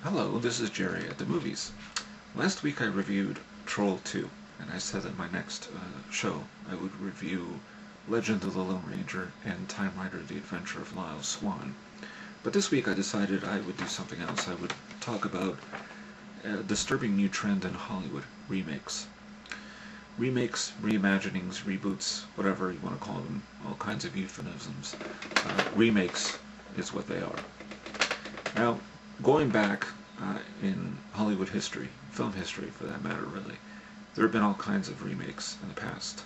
Hello, this is Jerry at the movies. Last week I reviewed Troll 2, and I said that my next show I would review Legend of the Lone Ranger and Time Rider The Adventure of Lyle Swan. But this week I decided I would do something else. I would talk about a disturbing new trend in Hollywood, remakes. Remakes, reimaginings, reboots, whatever you want to call them, all kinds of euphemisms. Remakes is what they are. Now, going back in Hollywood history, film history for that matter, really, there have been all kinds of remakes in the past.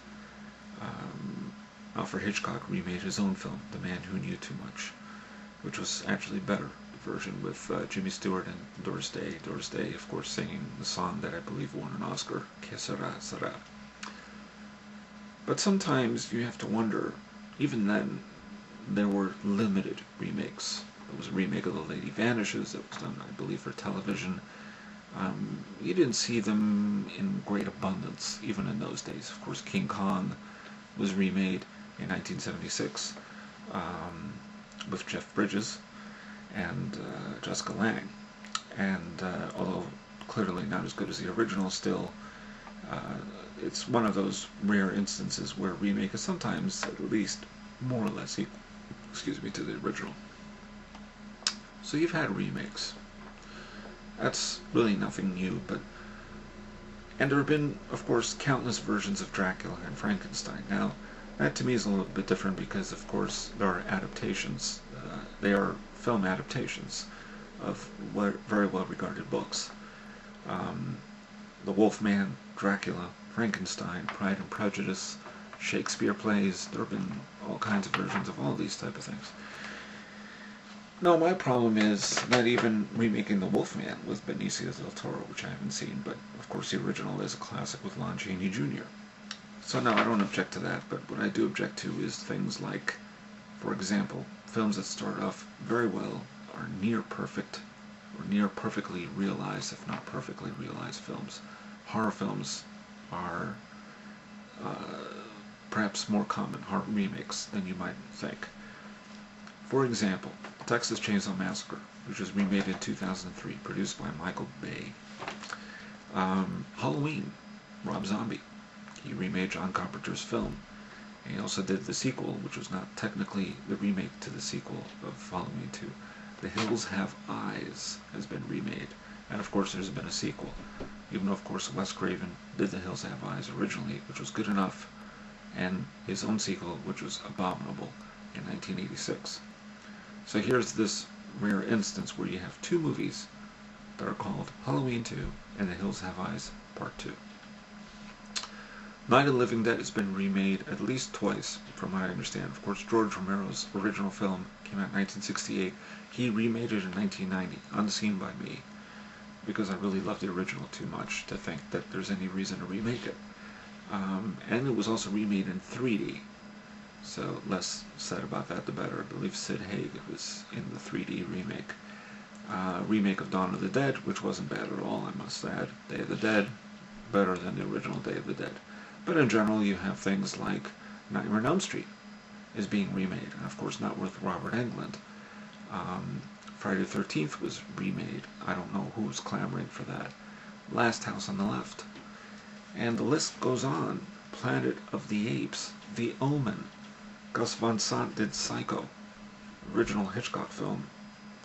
Alfred Hitchcock remade his own film, The Man Who Knew Too Much, which was actually better, the version with Jimmy Stewart and Doris Day. Doris Day, of course, singing the song that I believe won an Oscar, Que Sera, Sera. But sometimes you have to wonder, even then, there were limited remakes. There was a remake of The Lady Vanishes that was done, I believe, for television. You didn't see them in great abundance, even in those days. Of course, King Kong was remade in 1976 with Jeff Bridges and Jessica Lange. And although clearly not as good as the original, still, it's one of those rare instances where a remake is sometimes at least more or less equal, to the original. So you've had remakes. That's really nothing new, and there have been, of course, countless versions of Dracula and Frankenstein. Now, that to me is a little bit different because, of course, there are adaptations. They are film adaptations of very well-regarded books. The Wolfman, Dracula, Frankenstein, Pride and Prejudice, Shakespeare plays. There have been all kinds of versions of all these type of things. No, my problem is not even remaking The Wolfman with Benicio del Toro, which I haven't seen, but of course the original is a classic with Lon Chaney Jr. So no, I don't object to that, but what I do object to is things like, for example, films that start off very well, are near perfect, or near perfectly realized, if not perfectly realized films. Horror films are perhaps more common, horror remakes, than you might think. For example, Texas-Chainsaw-Massacre, which was remade in 2003, produced by Michael Bay. Halloween, Rob Zombie. He remade John Carpenter's film. And he also did the sequel, which was not technically the remake to the sequel of Halloween 2. The Hills Have Eyes has been remade. And of course there's been a sequel. Even though of course Wes-Craven did The Hills Have Eyes originally, which was good enough, and his own sequel, which was abominable, in 1986. So here's this rare instance where you have two movies that are called Halloween 2 and The Hills Have Eyes Part 2. Night of the Living Dead has been remade at least twice, from what I understand. Of course, George-Romero's original film came out in 1968. He remade it in 1990, unseen by me, because I really love the original too much to think that there's any reason to remake it. And it was also remade in 3D. So less said about that, the better. I believe Sid Haig was in the 3D remake. Remake of Dawn of the Dead, which wasn't bad at all, I must add. Day of the Dead, better than the original Day of the Dead. But in general, you have things like Nightmare on Elm Street is being remade, and of course not with Robert Englund. Friday the 13th was remade. I don't know who's clamoring for that. Last House on the Left. And the list goes on. Planet of the Apes, The Omen. Gus Van Sant did Psycho, original Hitchcock film,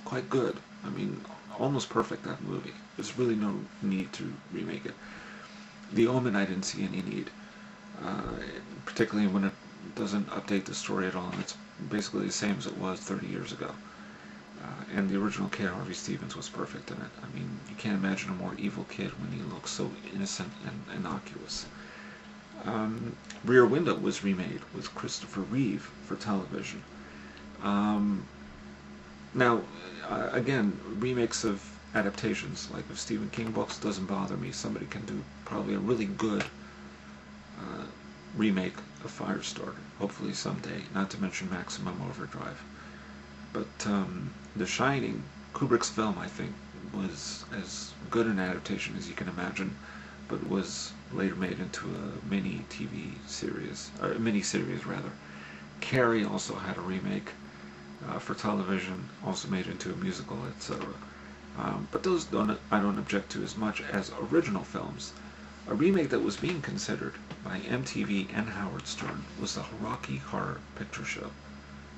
quite good. I mean, almost perfect, that movie. There's really no need to remake it. The Omen, I didn't see any need, particularly when it doesn't update the story at all, and it's basically the same as it was 30 years ago. And the original kid, Harvey Stevens, was perfect in it. I mean, you can't imagine a more evil kid when he looks so innocent and innocuous. Rear Window was remade with Christopher Reeve for television. Now, again, remakes of adaptations, like of Stephen King books, doesn't bother me. Somebody can do probably a really good remake of Firestarter, hopefully someday, not to mention Maximum Overdrive. But The Shining, Kubrick's film, I think, was as good an adaptation as you can imagine, but was later made into a mini-TV series, or a mini-series rather. Carrie also had a remake for television, also made into a musical, etc. But those I don't object to as much as original films. A remake that was being considered by MTV and Howard Stern was the Rocky Horror Picture Show.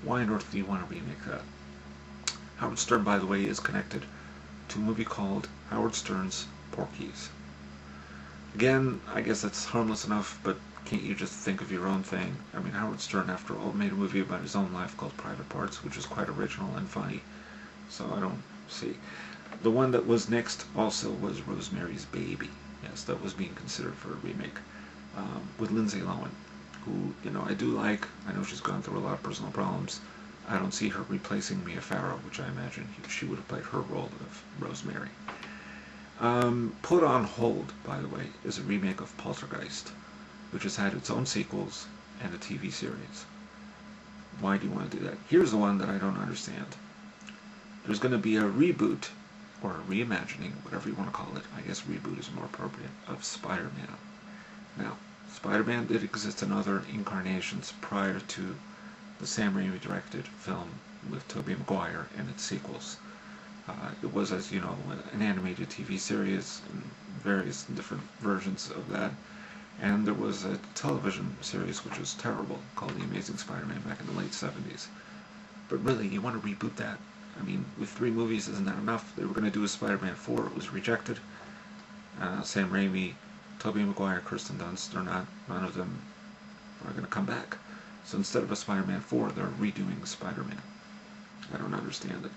Why on earth do you want to remake that? Howard Stern, by the way, is connected to a movie called Howard Stern's Porky's. Again, I guess that's harmless enough, but can't you just think of your own thing? I mean, Howard Stern, after all, made a movie about his own life called Private Parts, which is quite original and funny. So I don't see. The one that was next also was Rosemary's Baby. Yes, that was being considered for a remake with Lindsay Lohan, who, I do like. I know she's gone through a lot of personal problems. I don't see her replacing Mia Farrow, which I imagine she would have played her role of Rosemary. Put on Hold, by the way, is a remake of Poltergeist, which has had its own sequels and a TV series. Why do you want to do that? Here's the one that I don't understand. There's going to be a reboot, or a reimagining, whatever you want to call it. I guess reboot is more appropriate, of Spider-Man. Now, Spider-Man did exist in other incarnations prior to the Sam Raimi directed film with Tobey Maguire and its sequels. It was, as you know, an animated TV series and various different versions of that. And there was a television series which was terrible called The Amazing Spider-Man back in the late 70s. But really, you want to reboot that? I mean, with 3 movies, isn't that enough? They were going to do a Spider-Man 4. It was rejected. Sam Raimi, Tobey Maguire, Kirsten Dunst, none of them are going to come back. So instead of a Spider-Man 4, they're redoing Spider-Man. I don't understand it.